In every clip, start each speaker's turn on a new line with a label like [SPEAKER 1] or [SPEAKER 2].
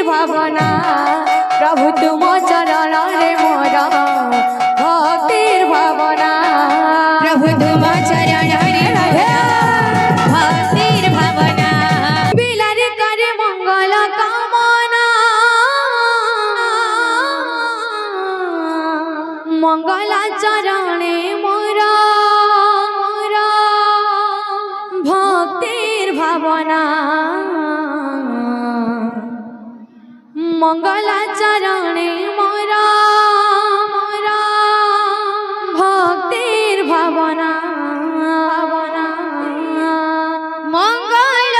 [SPEAKER 1] भावना प्रभु तुम चरण रे मोरा भक्तिर भावना
[SPEAKER 2] प्रभु तुम चरण रे भक्तिर भावना
[SPEAKER 1] बिलारे करे मंगल कामना मंगला चरणे मोरा भक्तिर भावना मंगला चरणे मोरा भक्तिर भावना
[SPEAKER 2] मंगल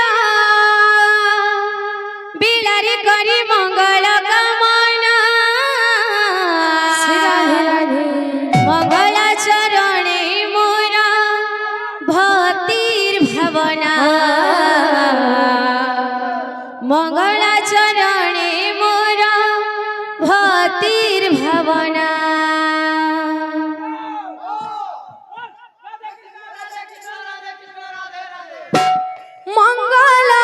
[SPEAKER 2] बिलारे करे मंगल कामना मंगल चरणे मोरा भक्तिर भावना मंगल चरणे मोरा भक्तिर भावना
[SPEAKER 1] मंगला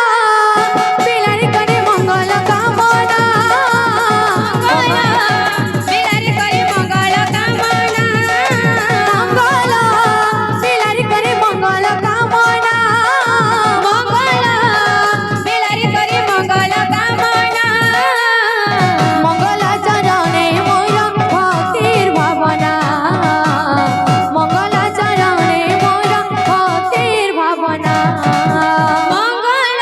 [SPEAKER 1] बिलारे करे मंगल कामना
[SPEAKER 2] बिलारे करे मंगल कामना
[SPEAKER 1] मंगला बिलारे करे मंगल कामना
[SPEAKER 2] मंगल बिलारे करे मंगल कामना
[SPEAKER 1] मंगला चरणे मोरा भक्तिर भावना मंगला चरणे मोरा भक्तिर भावना
[SPEAKER 2] मंगल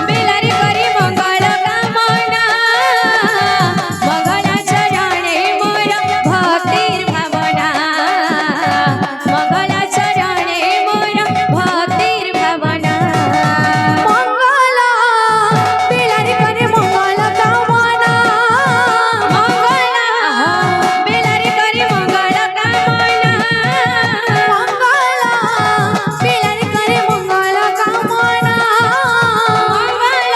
[SPEAKER 2] बिलारे करे मंगल कामना मंगल चरणे मोरा भक्तिर भावना मंगल चरणे मोरा भक्तिर भावना
[SPEAKER 1] मंगला बिलारे करे मंगल कामना
[SPEAKER 2] मंगल बिलारे करे मंगल कामना
[SPEAKER 1] मंगला बिलारे करे मंगल कामना
[SPEAKER 2] मंगल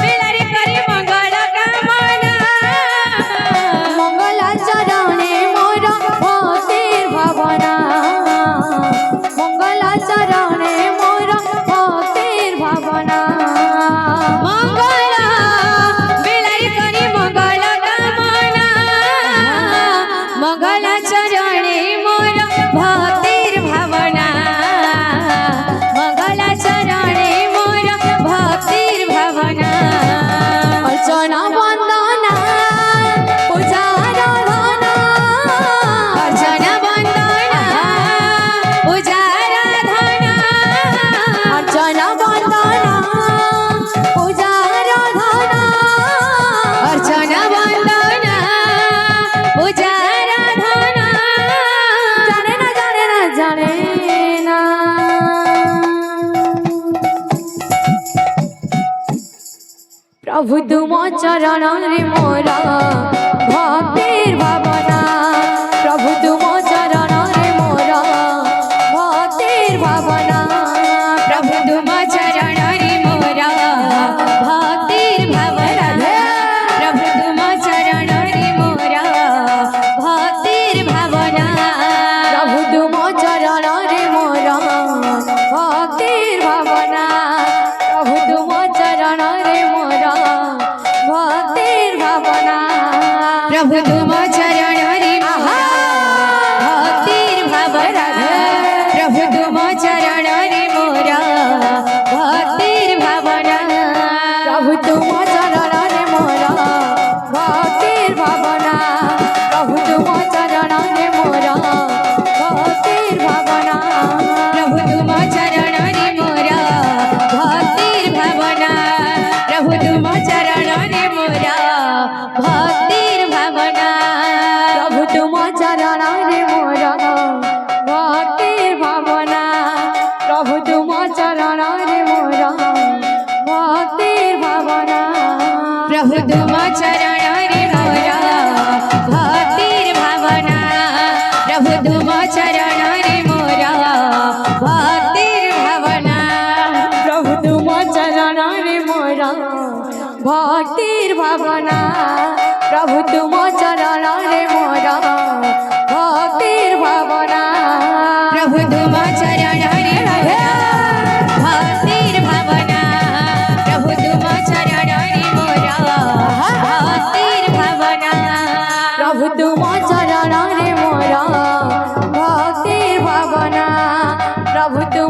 [SPEAKER 2] बिलारे करे मंगल कामना
[SPEAKER 1] मंगला चरणे मोरा भक्तिर भावना मंगला चरणे मोरा भक्तिर भावना
[SPEAKER 2] मंगल बिलारे करे मंगल कामना मंगल चरणे मोरा भक्तिर भावना मंगल चरणे मोरा भक्तिर भावना
[SPEAKER 1] अर्चना वंदना पूजा आराधना
[SPEAKER 2] अर्चना वंदना पूजा आराधना
[SPEAKER 1] अर्चना वंदना पूजा आराधना
[SPEAKER 2] अर्चना वंदना पूजा आराधना
[SPEAKER 1] जाने ना प्रभु तुम चरण रे मोरा भक्तिर भावना प्रभु तुम चरण रे मोरा भक्तिर भावना
[SPEAKER 2] प्रभु तुम चरण रे मोरा भक्तिर भावना प्रभु तुम चरण रे मोरा भक्तिर भावना
[SPEAKER 1] प्रभु तुम चरण रे मोरा भक्तिर भावना प्रभु तुम चरण रे मोरा भक्तिर भावना
[SPEAKER 2] प्रभु तुम चरण रे मोरा भक्तिर भावना प्रभु तुम चरण रे मोरा भक्तिर भावना
[SPEAKER 1] प्रभु तुम चरण रे मोरा भक्तिर भावना प्रभु तुम चरण रे मोरा भक्तिर भावना
[SPEAKER 2] प्रभु तुम चरण रे मोरा भक्तिर भावना प्रभु तुम चरण रे मोरा भक्तिर भावना
[SPEAKER 1] प्रभु तुम चरण रे मोरा भक्तिर भावना प्रभु तुम चरण रे मोरा भक्तिर भावना
[SPEAKER 2] प्रभु तुम चरण रे मोरा भक्तिर भावना प्रभु तुम चरण रे मोरा भक्तिर भावना
[SPEAKER 1] प्रभु तुम चरण रे मोरा भक्तिर भावना प्रभु तुम चरण रे मोरा भक्तिर भावना
[SPEAKER 2] प्रभु तुम चरण रे मोरा भक्तिर भावना प्रभु तुम चरण रे मोरा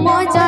[SPEAKER 1] মজা